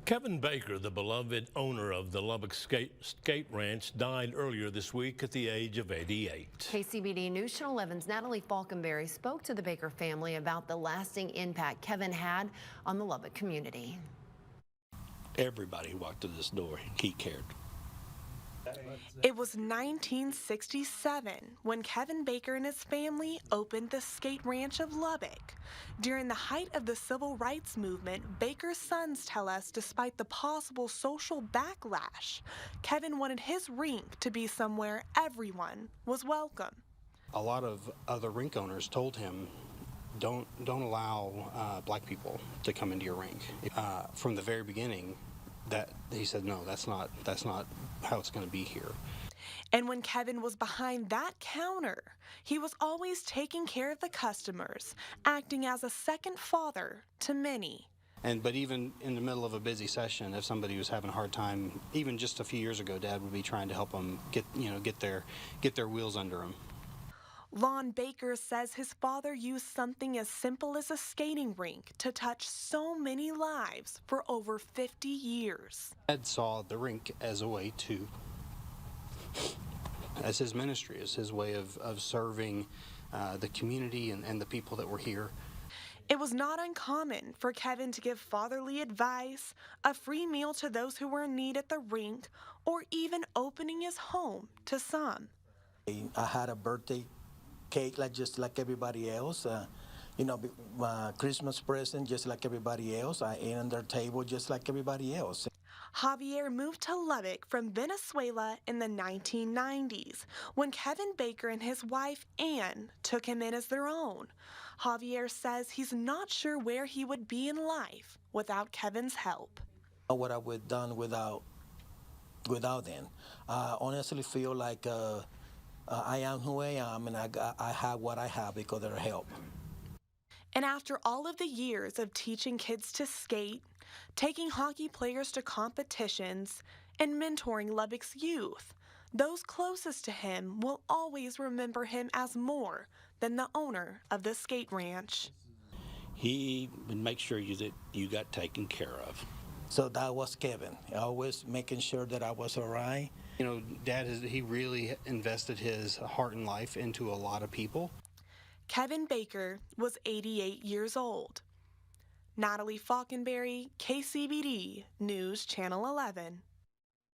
Kevin Baker, the beloved owner of the Lubbock Skate Ranch, died earlier this week at the age of 88. KCBD News Channel 11's Natalie Falkenberry spoke to the Baker family about the lasting impact Kevin had on the Lubbock community. Everybody who walked through this door, he cared. It was 1967 when Kevin Baker and his family opened the Skate Ranch of Lubbock. During the height of the civil rights movement, Baker's sons tell us despite the possible social backlash, Kevin wanted his rink to be somewhere everyone was welcome. A lot of other rink owners told him, don't allow black people to come into your rink. From the very beginning, that he said, no, that's not how it's going to be here. And when Kevin was behind that counter, he was always taking care of the customers, acting as a second father to many. But even in the middle of a busy session, if somebody was having a hard time, even just a few years ago, Dad would be trying to help them get their wheels under them. Lon Baker says his father used something as simple as a skating rink to touch so many lives for over 50 years. Dad saw the rink as a way to, as his ministry, as his way of serving the community and the people that were here. It was not uncommon for Kevin to give fatherly advice, a free meal to those who were in need at the rink, or even opening his home to some. I had a birthday cake just like everybody else, Christmas present just like everybody else. I ate on their table just like everybody else. Javier moved to Lubbock from Venezuela in the 1990s when Kevin Baker and his wife Ann took him in as their own. Javier says he's not sure where he would be in life without Kevin's help. What I would have done without them. I honestly feel like I am who I am, and I have what I have because of their help. And after all of the years of teaching kids to skate, taking hockey players to competitions, and mentoring Lubbock's youth, those closest to him will always remember him as more than the owner of the skate ranch. He would make sure that you got taken care of. So that was Kevin, always making sure that I was all right. Dad, he really invested his heart and life into a lot of people. Kevin Baker was 88 years old. Natalie Falkenberry, KCBD News Channel 11.